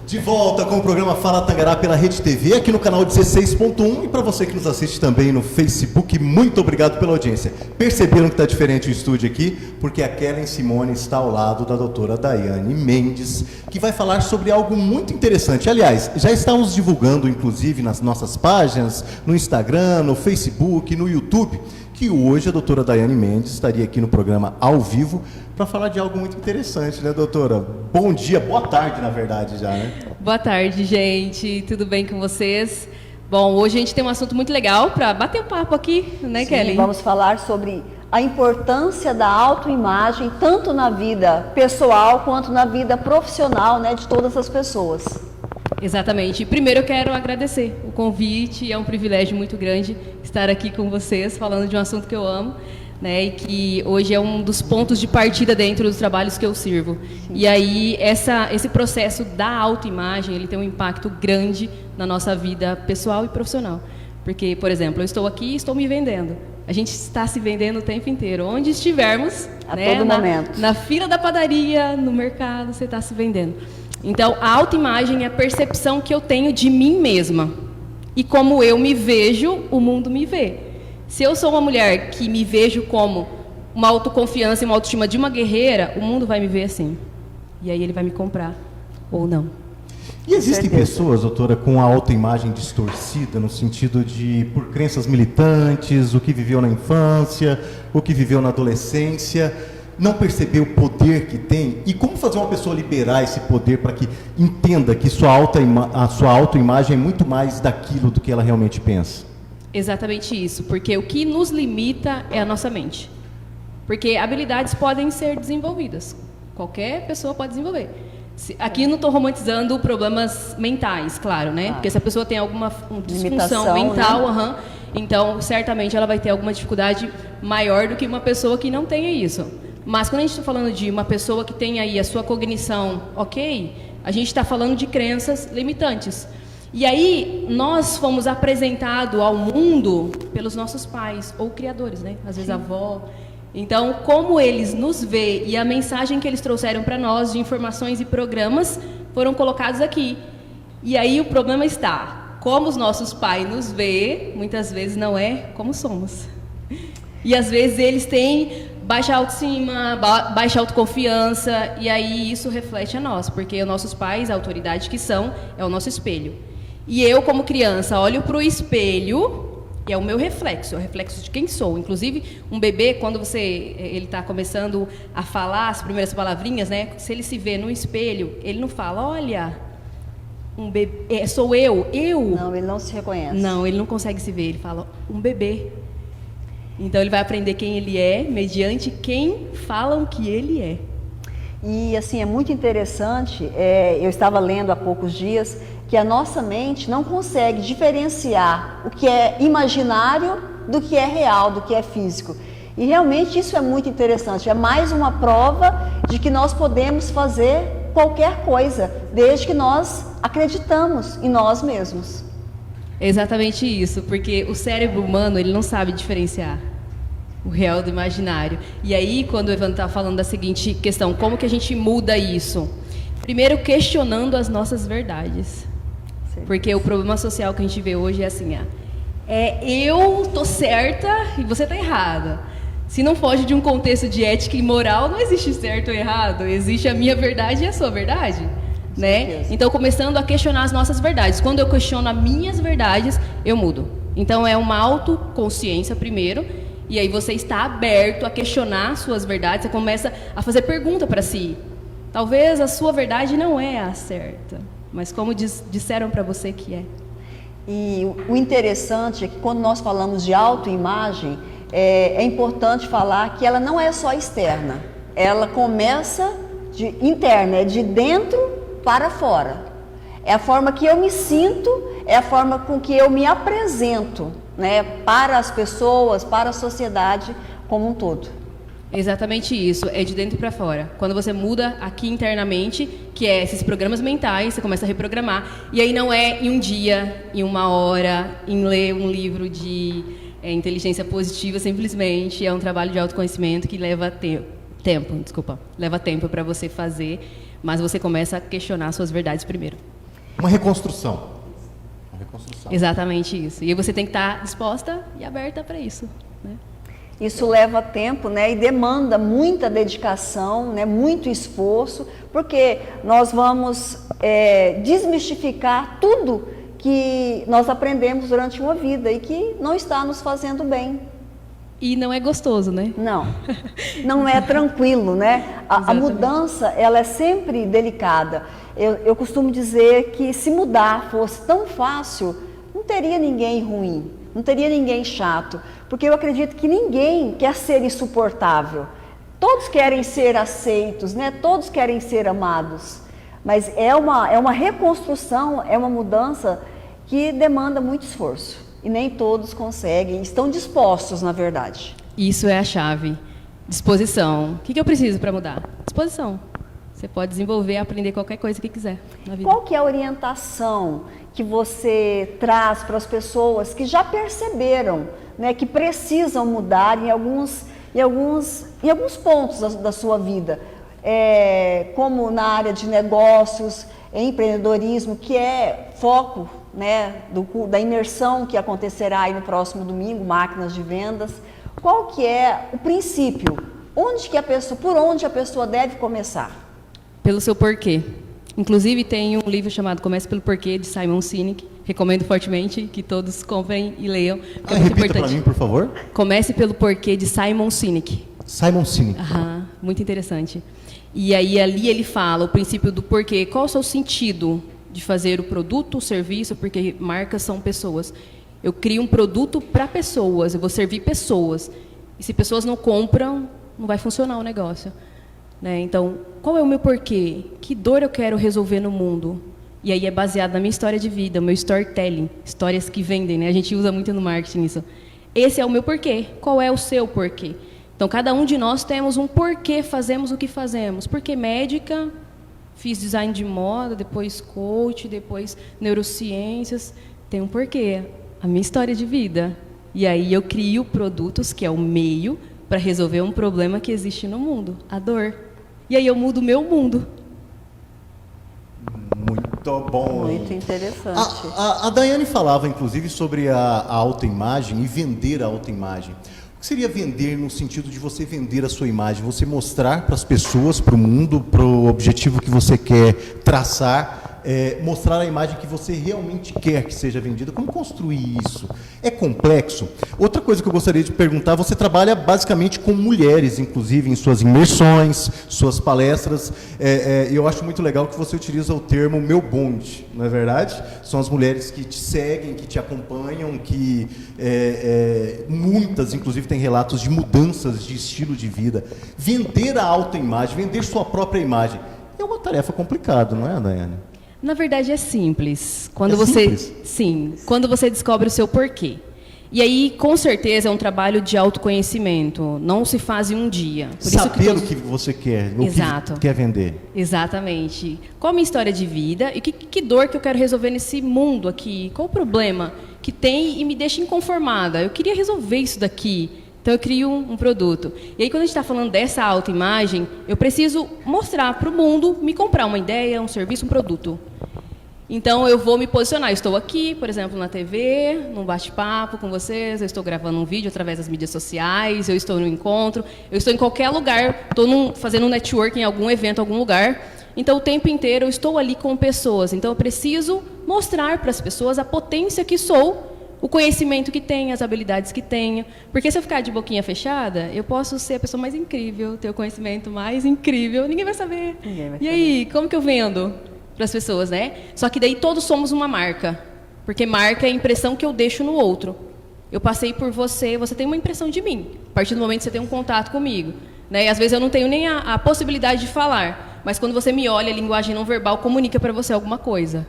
De volta com o programa Fala Tangará pela Rede TV, aqui no canal 16.1, e para você que nos assiste também no Facebook, muito obrigado pela audiência. Perceberam que está diferente o estúdio aqui? Porque a Kellen Simone está ao lado da doutora Daiane Mendes, que vai falar sobre algo muito interessante. Aliás, já estamos divulgando, inclusive, nas nossas páginas, no Instagram, no Facebook, no YouTube, que hoje a doutora Daiane Mendes estaria aqui no programa ao vivo para falar de algo muito interessante, né, doutora? Bom dia, boa tarde, na verdade, já, né? Boa tarde, gente. Tudo bem com vocês? Bom, hoje a gente tem um assunto muito legal para bater um papo aqui, né, Kelly? Vamos falar sobre a importância da autoimagem, tanto na vida pessoal quanto na vida profissional, né, de todas as pessoas. Exatamente. Primeiro eu quero agradecer o convite, é um privilégio muito grande estar aqui com vocês, falando de um assunto que eu amo, né, e que hoje é um dos pontos de partida dentro dos trabalhos que eu sirvo. Sim. E aí, esse processo da autoimagem, ele tem um impacto grande na nossa vida pessoal e profissional. Porque, por exemplo, eu estou aqui e estou me vendendo. A gente está se vendendo o tempo inteiro. Onde estivermos, a todo momento. Na fila da padaria, no mercado, você está se vendendo. Então, a autoimagem é a percepção que eu tenho de mim mesma. E como eu me vejo, o mundo me vê. Se eu sou uma mulher que me vejo como uma autoconfiança e uma autoestima de uma guerreira, o mundo vai me ver assim. E aí ele vai me comprar, ou não. E existem pessoas, doutora, com a autoimagem distorcida, no sentido de, por crenças militantes, o que viveu na infância, o que viveu na adolescência, não perceber o poder que tem? E como fazer uma pessoa liberar esse poder para que entenda que a sua autoimagem é muito mais daquilo do que ela realmente pensa? Exatamente isso, porque o que nos limita é a nossa mente. Porque habilidades podem ser desenvolvidas, qualquer pessoa pode desenvolver. Aqui não estou romantizando problemas mentais, claro, né? Porque se a pessoa tem alguma disfunção mental, né? Então certamente ela vai ter alguma dificuldade maior do que uma pessoa que não tenha isso. Mas quando a gente está falando de uma pessoa que tem aí a sua cognição ok, a gente está falando de crenças limitantes. E aí, nós fomos apresentados ao mundo pelos nossos pais, ou criadores, né? Às vezes a avó. Então, como eles nos veem e a mensagem que eles trouxeram para nós de informações e programas foram colocados aqui. E aí o problema está, como os nossos pais nos veem, muitas vezes não é como somos. E às vezes eles têm baixa autoestima, baixa autoconfiança, e aí isso reflete a nós, porque os nossos pais, a autoridade que são, é o nosso espelho. E eu, como criança, olho para o espelho e é o meu reflexo, é o reflexo de quem sou. Inclusive, um bebê, quando ele está começando a falar as primeiras palavrinhas, né? Se ele se vê no espelho, ele não fala, olha, um bebê, sou eu. Não, ele não se reconhece. Não, ele não consegue se ver, ele fala, um bebê. Então, ele vai aprender quem ele é, mediante quem falam que ele é. E, assim, é muito interessante, eu estava lendo há poucos dias, que a nossa mente não consegue diferenciar o que é imaginário do que é real, do que é físico. E realmente isso é muito interessante, é mais uma prova de que nós podemos fazer qualquer coisa, desde que nós acreditamos em nós mesmos. É exatamente isso, porque o cérebro humano, ele não sabe diferenciar o real do imaginário. E aí, quando o Evandro está falando da seguinte questão, como que a gente muda isso? Primeiro, questionando as nossas verdades. Porque o problema social que a gente vê hoje é assim, eu tô certa e você tá errada. Se não foge de um contexto de ética e moral, não existe certo ou errado, existe a minha verdade e a sua verdade, né? Então, começando a questionar as nossas verdades. Quando eu questiono as minhas verdades, eu mudo. Então, é uma autoconsciência primeiro, e aí você está aberto a questionar suas verdades, você começa a fazer pergunta para si. Talvez a sua verdade não é a certa, mas como disseram para você que é. E o interessante é que quando nós falamos de autoimagem, é importante falar que ela não é só externa. Ela começa de interna, é de dentro para fora. É a forma que eu me sinto, é a forma com que eu me apresento, né, para as pessoas, para a sociedade como um todo. Exatamente isso, é de dentro para fora. Quando você muda aqui internamente, que é esses programas mentais, você começa a reprogramar. E aí não é em um dia, em uma hora, em ler um livro de inteligência positiva, simplesmente. É um trabalho de autoconhecimento que leva leva tempo para você fazer, mas você começa a questionar suas verdades primeiro. Uma reconstrução. Uma reconstrução. Exatamente isso. E aí você tem que estar disposta e aberta para isso, né? Isso leva tempo, né, e demanda muita dedicação, né, muito esforço, porque nós vamos desmistificar tudo que nós aprendemos durante uma vida e que não está nos fazendo bem. E não é gostoso, né? Não é tranquilo, né? A mudança, ela é sempre delicada. Eu costumo dizer que se mudar fosse tão fácil, não teria ninguém ruim, não teria ninguém chato, porque eu acredito que ninguém quer ser insuportável. Todos querem ser aceitos, né? Todos querem ser amados, mas é uma reconstrução, é uma mudança que demanda muito esforço e nem todos conseguem, estão dispostos, na verdade. Isso é a chave. Disposição. O que eu preciso para mudar? Disposição. Você pode desenvolver, aprender qualquer coisa que quiser na vida. Qual que é a orientação que você traz para as pessoas que já perceberam, né, que precisam mudar em alguns pontos da sua vida, como na área de negócios, empreendedorismo, que é foco, né, da imersão que acontecerá aí no próximo domingo, máquinas de vendas? Qual que é o princípio? Por onde a pessoa deve começar? Pelo seu porquê. Inclusive tem um livro chamado Comece pelo Porquê, de Simon Sinek. Recomendo fortemente que todos comprem e leiam. É muito repita para mim, por favor. Comece pelo Porquê, de Simon Sinek. Simon Sinek. Muito interessante. E aí ali ele fala o princípio do porquê. Qual é o seu sentido de fazer o produto, o serviço? Porque marcas são pessoas. Eu crio um produto para pessoas, eu vou servir pessoas. E se pessoas não compram, não vai funcionar o negócio. Né? Então, qual é o meu porquê? Que dor eu quero resolver no mundo? E aí é baseado na minha história de vida, o meu storytelling, histórias que vendem, né? A gente usa muito no marketing isso. Esse é o meu porquê. Qual é o seu porquê? Então, cada um de nós temos um porquê fazemos o que fazemos. Porque médica, fiz design de moda, depois coach, depois neurociências. Tem um porquê, a minha história de vida. E aí eu crio produtos, que é o meio, para resolver um problema que existe no mundo, a dor. E aí eu mudo o meu mundo. Muito bom. Muito interessante. A Daiane falava, inclusive, sobre a autoimagem e vender a autoimagem. O que seria vender no sentido de você vender a sua imagem? Você mostrar para as pessoas, para o mundo, para o objetivo que você quer traçar, mostrar a imagem que você realmente quer que seja vendida. Como construir isso? É complexo? Outra coisa que eu gostaria de perguntar, você trabalha basicamente com mulheres, inclusive em suas imersões, suas palestras. Eu acho muito legal que você utiliza o termo meu bonde, não é verdade? São as mulheres que te seguem, que te acompanham, que muitas, inclusive, têm relatos de mudanças de estilo de vida. Vender a autoimagem, vender sua própria imagem, é uma tarefa complicada, não é, Daiane? Na verdade é simples. Quando você descobre o seu porquê. E aí, com certeza, é um trabalho de autoconhecimento. Não se faz em um dia. Por Saber o que você quer, Exato. O que quer vender. Exatamente. Qual a minha história de vida e que dor que eu quero resolver nesse mundo aqui? Qual o problema que tem e me deixa inconformada? Eu queria resolver isso daqui. Então eu crio um produto. E aí quando a gente está falando dessa autoimagem, eu preciso mostrar para o mundo, me comprar uma ideia, um serviço, um produto. Então eu vou me posicionar. Eu estou aqui, por exemplo, na TV, num bate-papo com vocês, eu estou gravando um vídeo através das mídias sociais, eu estou no encontro, eu estou em qualquer lugar, estou fazendo um networking em algum evento, algum lugar. Então o tempo inteiro eu estou ali com pessoas. Então eu preciso mostrar para as pessoas a potência que sou, o conhecimento que tenho, as habilidades que tenho. Porque se eu ficar de boquinha fechada, eu posso ser a pessoa mais incrível, ter o conhecimento mais incrível, ninguém vai saber. E aí, como que eu vendo para as pessoas, né? Só que daí todos somos uma marca. Porque marca é a impressão que eu deixo no outro. Eu passei por você, você tem uma impressão de mim. A partir do momento que você tem um contato comigo. Né? E às vezes eu não tenho nem a possibilidade de falar. Mas quando você me olha, a linguagem não verbal comunica para você alguma coisa.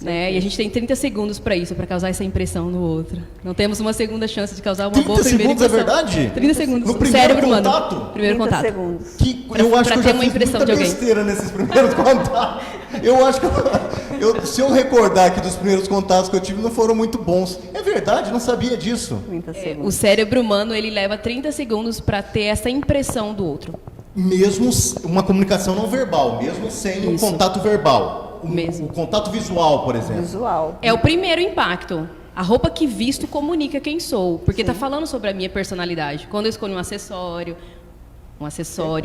Né? E a gente tem 30 segundos para isso, para causar essa impressão no outro. Não temos uma segunda chance de causar uma boa primeira impressão. 30 segundos é verdade? 30 segundos. No primeiro cérebro contato? Humano. Primeiro contato. Segundos. Eu acho que eu já uma fiz impressão muita de alguém. besteira nesses primeiros contatos. Eu acho que se eu recordar aqui dos primeiros contatos que eu tive, não foram muito bons. É verdade, não sabia disso. 30 segundos. O cérebro humano, ele leva 30 segundos para ter essa impressão do outro. Mesmo uma comunicação não verbal, mesmo sem um contato verbal. Mesmo. o contato visual, por exemplo. Visual. É o primeiro impacto. A roupa que visto comunica quem sou, porque está falando sobre a minha personalidade. Quando eu escolho um acessório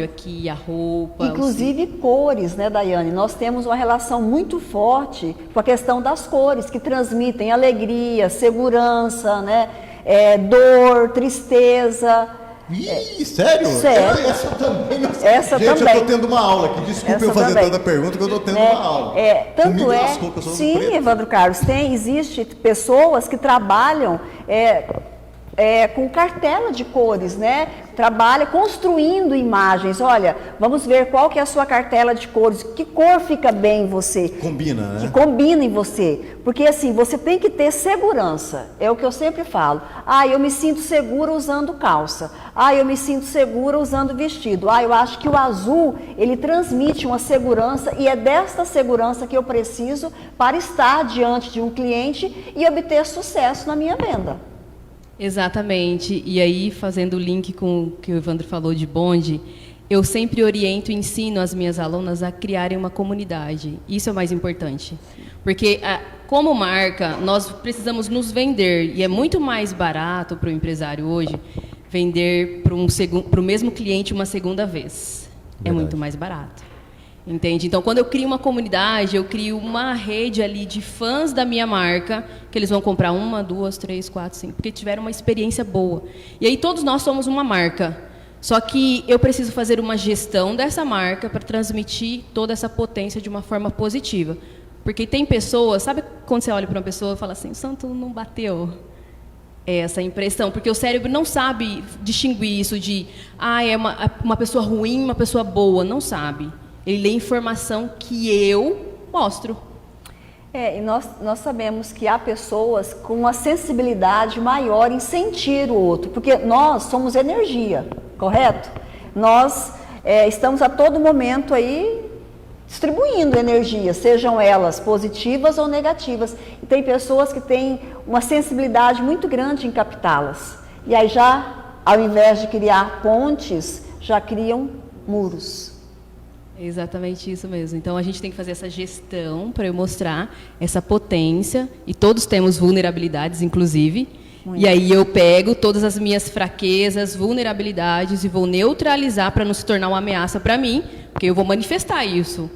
aqui, a roupa... Inclusive cores, né, Daiane? Nós temos uma relação muito forte com a questão das cores, que transmitem alegria, segurança, né? Dor, tristeza. Ih, sério? Sério. Essa também. Essa Gente, também. eu estou tendo uma aula aqui. Desculpa Essa eu fazer também. tanta pergunta, que eu estou tendo Né? uma aula. Tanto Comigo lascou, que eu sou sim, preto. Evandro Carlos, existe pessoas que trabalham com cartela de cores, né? Trabalha construindo imagens. Olha, vamos ver qual que é a sua cartela de cores, que cor fica bem em você. Combina, né? Que combina em você. Porque assim, você tem que ter segurança. É o que eu sempre falo. Eu me sinto segura usando calça. Eu me sinto segura usando vestido. Eu acho que o azul, ele transmite uma segurança e é desta segurança que eu preciso para estar diante de um cliente e obter sucesso na minha venda. Exatamente. E aí, fazendo o link com o que o Evandro falou de bonde, eu sempre oriento e ensino as minhas alunas a criarem uma comunidade. Isso é o mais importante. Porque, como marca, nós precisamos nos vender. E é muito mais barato para o empresário hoje vender para o mesmo cliente uma segunda vez. Verdade. É muito mais barato. Entende? Então, quando eu crio uma comunidade, eu crio uma rede ali de fãs da minha marca, que eles vão comprar 1, 2, 3, 4, 5, porque tiveram uma experiência boa. E aí todos nós somos uma marca. Só que eu preciso fazer uma gestão dessa marca para transmitir toda essa potência de uma forma positiva. Porque tem pessoas, sabe quando você olha para uma pessoa e fala assim, o santo não bateu? É essa impressão, porque o cérebro não sabe distinguir isso de, é uma pessoa ruim, uma pessoa boa, não sabe. Ele lê informação que eu mostro. E nós sabemos que há pessoas com uma sensibilidade maior em sentir o outro, porque nós somos energia, correto? Nós estamos a todo momento aí distribuindo energia, sejam elas positivas ou negativas. E tem pessoas que têm uma sensibilidade muito grande em captá-las. E aí já, ao invés de criar pontes, já criam muros. É exatamente isso mesmo. Então, a gente tem que fazer essa gestão para eu mostrar essa potência. E todos temos vulnerabilidades, inclusive. Muito. E aí eu pego todas as minhas fraquezas, vulnerabilidades e vou neutralizar para não se tornar uma ameaça para mim, porque eu vou manifestar isso.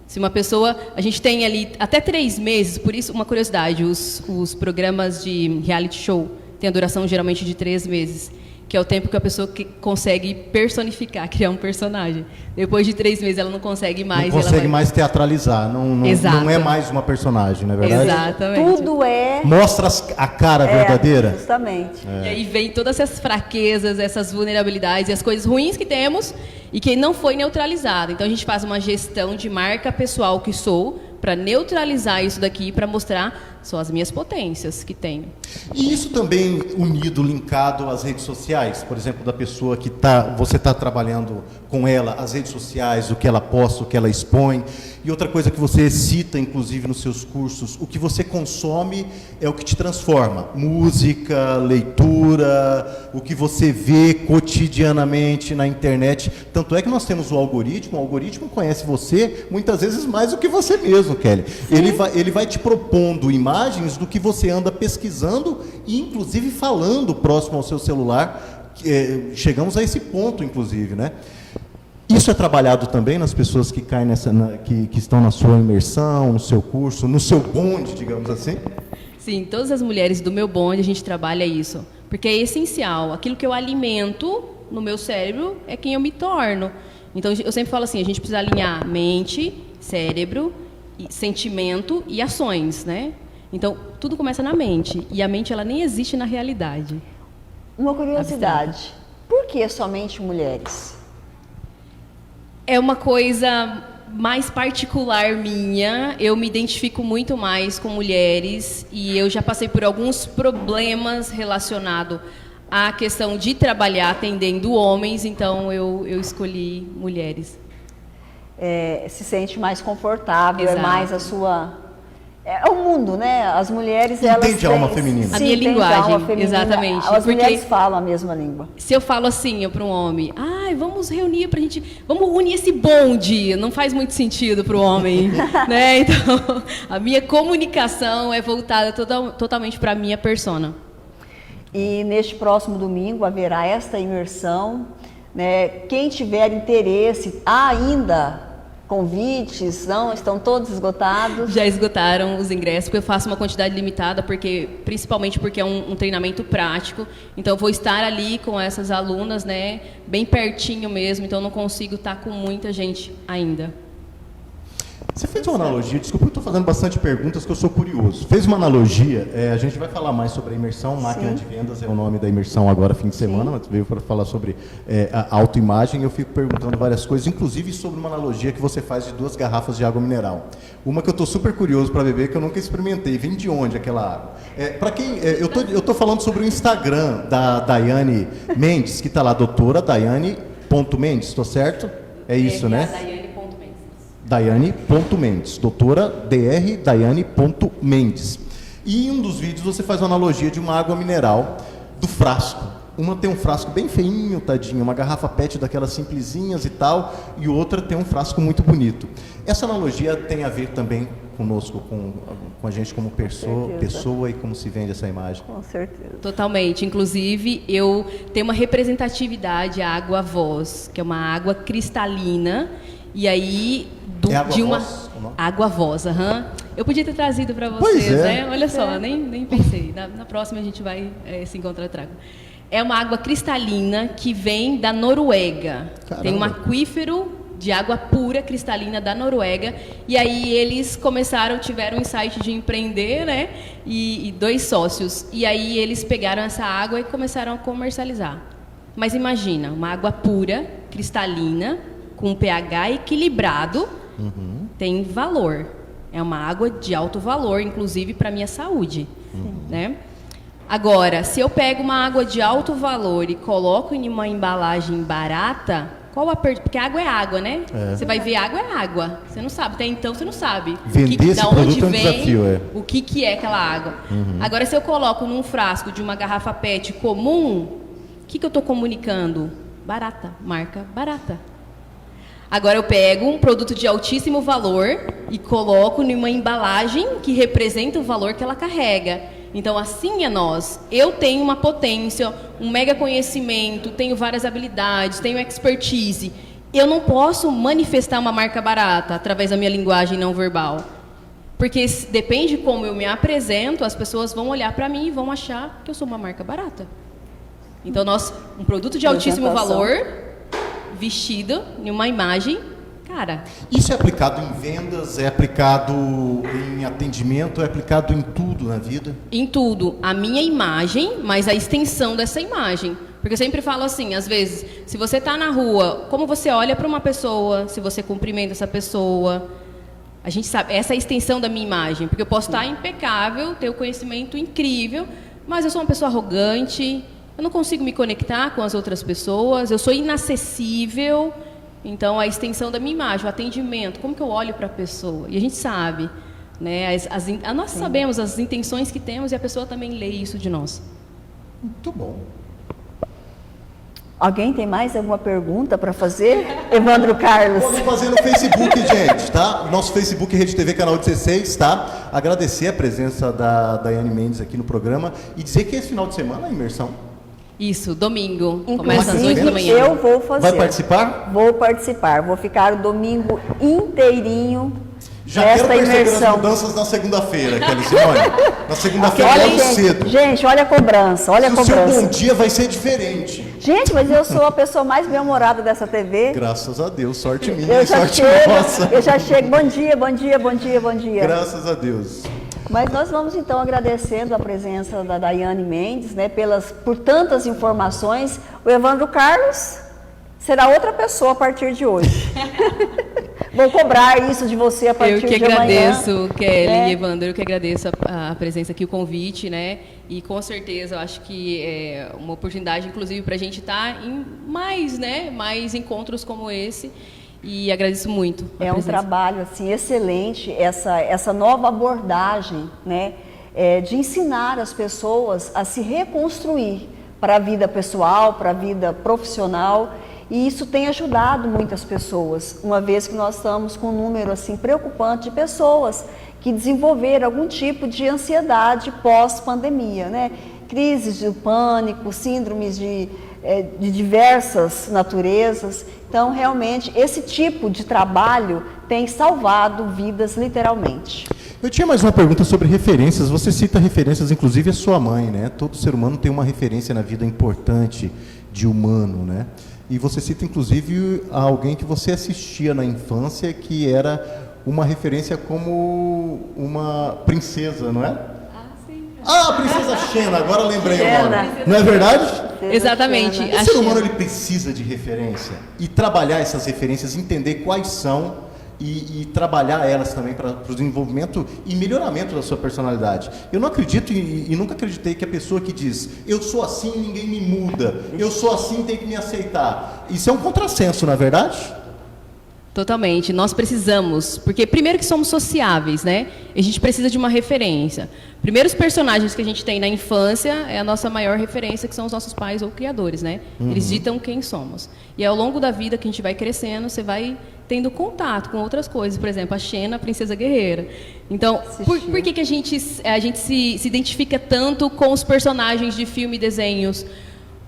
Se uma pessoa... A gente tem ali até 3 meses, por isso, uma curiosidade, os programas de reality show têm a duração geralmente de 3 meses. Que é o tempo que a pessoa consegue personificar, criar um personagem. Depois de 3 meses, ela não consegue mais. Não consegue mais teatralizar, não é mais uma personagem, não é verdade? Exatamente. Tudo é... Mostra a cara verdadeira. Justamente. E aí vem todas essas fraquezas, essas vulnerabilidades e as coisas ruins que temos e que não foi neutralizado. Então, a gente faz uma gestão de marca pessoal que sou, para neutralizar isso daqui, para mostrar só as minhas potências que tenho. E isso também unido, linkado às redes sociais, por exemplo, da pessoa que você está trabalhando com ela, as redes sociais, o que ela posta, o que ela expõe. E outra coisa que você cita, inclusive, nos seus cursos, o que você consome é o que te transforma. Música, leitura, o que você vê cotidianamente na internet. Tanto é que nós temos o algoritmo conhece você muitas vezes mais do que você mesmo, Kelly. Ele vai te propondo imagens do que você anda pesquisando e, inclusive, falando próximo ao seu celular. Chegamos a esse ponto, inclusive, né? Isso é trabalhado também nas pessoas que caem que estão na sua imersão, no seu curso, no seu bonde, digamos assim? Sim, todas as mulheres do meu bonde a gente trabalha isso, porque é essencial. Aquilo que eu alimento no meu cérebro é quem eu me torno. Então, eu sempre falo assim, a gente precisa alinhar mente, cérebro, sentimento e ações, né? Então, tudo começa na mente, e a mente ela nem existe na realidade. Uma curiosidade, por que somente mulheres? É uma coisa mais particular minha, eu me identifico muito mais com mulheres e eu já passei por alguns problemas relacionados à questão de trabalhar atendendo homens, então eu escolhi mulheres. Se sente mais confortável, Exato. é mais a sua... É o mundo, né? As mulheres, elas Entende a alma feminina. A minha entende linguagem, alma feminina. exatamente, As porque- mulheres falam a mesma língua. Se eu falo assim para um homem, ai, vamos reunir pra gente, vamos unir esse bonde, não faz muito sentido para o homem, né? Então, a minha comunicação é voltada totalmente para a minha persona. E neste próximo domingo haverá esta imersão, né? Quem tiver interesse, há ainda convites, não? Estão todos esgotados? Já esgotaram os ingressos, porque eu faço uma quantidade limitada, principalmente porque é um treinamento prático. Então, eu vou estar ali com essas alunas, né, bem pertinho mesmo, então eu não consigo estar com muita gente ainda. Você fez uma analogia, desculpa, eu estou fazendo bastante perguntas que eu sou curioso. Fez uma analogia, a gente vai falar mais sobre a imersão, máquina de vendas é o nome da imersão agora, fim de semana, mas veio para falar sobre a autoimagem, eu fico perguntando várias coisas, inclusive sobre uma analogia que você faz de 2 garrafas de água mineral. Uma que eu estou super curioso para beber, que eu nunca experimentei, vem de onde aquela água? Para quem, eu tô falando sobre o Instagram da Daiane Mendes, que está lá, doutora Daiane.Mendes, estou certo? É isso, né? Daiane.Mendes, doutora Dr. Daiane.Mendes. E em um dos vídeos você faz uma analogia de uma água mineral do frasco. Uma tem um frasco bem feinho, tadinho, uma garrafa PET daquelas simplesinhas e tal, e outra tem um frasco muito bonito. Essa analogia tem a ver também conosco, com a gente como pessoa e como se vende essa imagem. Com certeza. Totalmente. Inclusive, eu tenho uma representatividade à água voz, que é uma água cristalina, e aí de uma água voz, Eu podia ter trazido para vocês, né? Olha só, nem pensei. Na próxima a gente vai se encontrar, eu trago. É uma água cristalina que vem da Noruega. Caramba. Tem um aquífero de água pura cristalina da Noruega, e aí eles tiveram o insight de empreender, né? E 2 sócios. E aí eles pegaram essa água e começaram a comercializar. Mas imagina, uma água pura, cristalina, com pH equilibrado, tem valor. É uma água de alto valor, inclusive para a minha saúde. Né? Agora, se eu pego uma água de alto valor e coloco em uma embalagem barata, porque água é água, né? Você vai ver água é água. Você não sabe, até então você não sabe. Vender esse produto é um desafio, o que é aquela água. Agora, se eu coloco num frasco de uma garrafa PET comum, o que eu estou comunicando? Barata, marca barata. Agora eu pego um produto de altíssimo valor e coloco numa embalagem que representa o valor que ela carrega. Então, assim é nós. Eu tenho uma potência, um mega conhecimento, tenho várias habilidades, tenho expertise. Eu não posso manifestar uma marca barata através da minha linguagem não verbal. Porque depende de como eu me apresento, as pessoas vão olhar para mim e vão achar que eu sou uma marca barata. Então, um produto de altíssimo valor, vestido em uma imagem, cara. Isso é aplicado em vendas, é aplicado em atendimento, é aplicado em tudo na vida? Em tudo. A minha imagem, mas a extensão dessa imagem. Porque eu sempre falo assim, às vezes, se você está na rua, como você olha para uma pessoa, se você cumprimenta essa pessoa, a gente sabe, essa é a extensão da minha imagem. Porque eu posso estar impecável, ter o conhecimento incrível, mas eu sou uma pessoa arrogante, eu não consigo me conectar com as outras pessoas, eu sou inacessível. Então, a extensão da minha imagem, o atendimento, como que eu olho para a pessoa? E a gente sabe, né? Nós sabemos as intenções que temos e a pessoa também lê isso de nós. Muito bom. Alguém tem mais alguma pergunta para fazer? Evandro Carlos. Vamos fazer no Facebook, gente, tá? Nosso Facebook, Rede TV, canal 16, tá? Agradecer a presença da Daiane Mendes aqui no programa e dizer que esse final de semana a imersão. Isso, domingo. Inclusive, começa às 8 da manhã. Eu vou fazer. Vai participar? Vou participar. Vou ficar o domingo inteirinho Já quero nesta perceber as imersão. mudanças na segunda-feira, Kelly Simone. Na segunda-feira, Olha, logo cedo. gente, olha a cobrança, olha a O seu cobrança. bom dia vai ser diferente. Gente, mas eu sou a pessoa mais bem-humorada dessa TV. Graças a Deus, sorte minha Eu e já sorte chego, nossa. eu já chego. Bom dia, bom dia, bom dia, bom dia. Graças a Deus. Mas nós vamos então agradecendo a presença da Daiane Mendes, né, por tantas informações. O Evandro Carlos será outra pessoa a partir de hoje. Vou cobrar isso de você a partir de amanhã. Eu que agradeço, Kelly né? e Evandro, eu que agradeço a presença aqui, o convite, né? E com certeza eu acho que é uma oportunidade, inclusive, para a gente estar em mais encontros como esse. e agradeço muito a É um presença. trabalho assim excelente, essa nova abordagem, né, de ensinar as pessoas a se reconstruir para a vida pessoal, para a vida profissional, e isso tem ajudado muitas pessoas, uma vez que nós estamos com um número assim preocupante de pessoas que desenvolveram algum tipo de ansiedade pós-pandemia, né? Crises de pânico, síndromes de diversas naturezas. Então, realmente, esse tipo de trabalho tem salvado vidas, literalmente. Eu tinha mais uma pergunta sobre referências. Você cita referências, inclusive a sua mãe, né? Todo ser humano tem uma referência na vida importante de humano, né? E você cita, inclusive, alguém que você assistia na infância, que era uma referência como uma princesa, não é? Ah, a Princesa Xena, agora lembrei o nome. Não é verdade? Exatamente. O ser humano ele precisa de referência e trabalhar essas referências, entender quais são e trabalhar elas também para o desenvolvimento e melhoramento da sua personalidade. Eu não acredito e nunca acreditei que a pessoa que diz eu sou assim, ninguém me muda, eu sou assim, tem que me aceitar. Isso é um contrassenso, não é verdade? Totalmente. Nós precisamos, porque primeiro que somos sociáveis, né? A gente precisa de uma referência. Primeiros personagens que a gente tem na infância é a nossa maior referência, que são os nossos pais ou criadores, né? Eles ditam quem somos. E ao longo da vida que a gente vai crescendo, você vai tendo contato com outras coisas. Por exemplo, a Xena, a princesa guerreira. Então, por que a gente se identifica tanto com os personagens de filme e desenhos?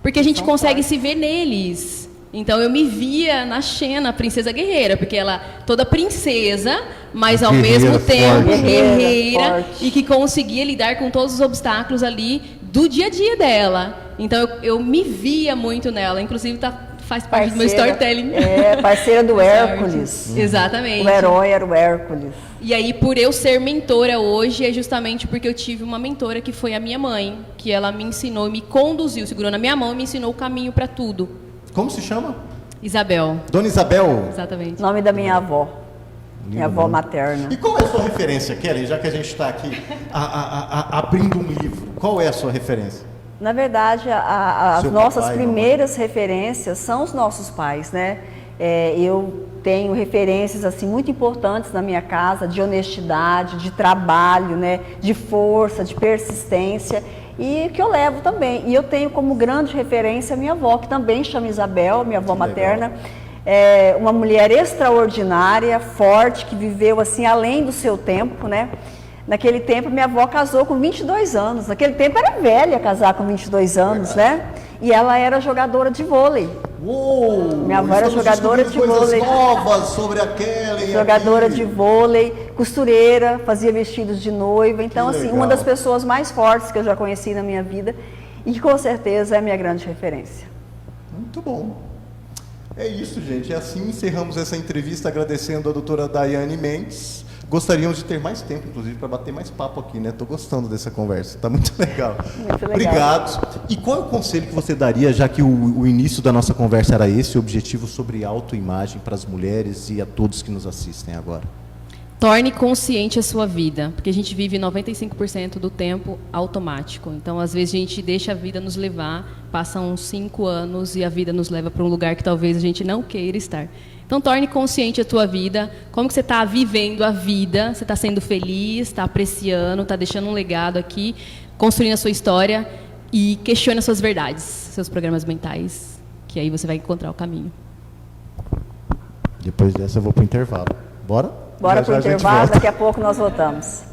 Porque a gente consegue se ver neles. Então eu me via na Xena, a princesa guerreira, porque ela toda princesa, mas ao mesmo tempo forte. guerreira Forte. e que conseguia lidar com todos os obstáculos ali do dia a dia dela. Então eu me via muito nela, inclusive faz parte do meu storytelling. Parceira do Hércules. Exatamente. O herói era o Hércules. E aí, por eu ser mentora hoje, é justamente porque eu tive uma mentora que foi a minha mãe, que ela me ensinou, me conduziu, segurou na minha mão e me ensinou o caminho para tudo. Como se chama? Isabel. Dona Isabel. Exatamente. Nome da minha avó. Minha avó materna. E qual é a sua referência, Kelly? Já que a gente está aqui abrindo um livro, qual é a sua referência? Na verdade, as Seu nossas papai, primeiras referências são os nossos pais, né? Eu tenho referências assim muito importantes na minha casa de honestidade, de trabalho, né? De força, de persistência e que eu levo também. E eu tenho como grande referência a minha avó, que também chama Isabel, minha avó materna. É uma mulher extraordinária, forte, que viveu assim além do seu tempo, né? Naquele tempo, minha avó casou com 22 anos. Naquele tempo era velha casar com 22 anos, né? E ela era jogadora de vôlei. Uou! Minha avó era jogadora de coisas vôlei. novas sobre a Kelly. Jogadora aqui. de vôlei, costureira, fazia vestidos de noiva. Então, Que assim, legal. uma das pessoas mais fortes que eu já conheci na minha vida e que com certeza é a minha grande referência. Muito bom. É isso, gente. É assim encerramos essa entrevista agradecendo a doutora Daiane Mendes. Gostaríamos de ter mais tempo, inclusive, para bater mais papo aqui, né? Estou gostando dessa conversa, está muito legal. Muito legal. Obrigado. E qual é o conselho que você daria, já que o início da nossa conversa era esse, o objetivo sobre autoimagem para as mulheres e a todos que nos assistem agora? Torne consciente a sua vida, porque a gente vive 95% do tempo automático. Então, às vezes, a gente deixa a vida nos levar, passam uns 5 anos e a vida nos leva para um lugar que talvez a gente não queira estar. Então, torne consciente a tua vida, como que você está vivendo a vida, você está sendo feliz, está apreciando, está deixando um legado aqui, construindo a sua história e questione as suas verdades, seus programas mentais, que aí você vai encontrar o caminho. Depois dessa eu vou para o intervalo. Bora? Bora Já para o a gente intervalo, volta. daqui a pouco nós voltamos.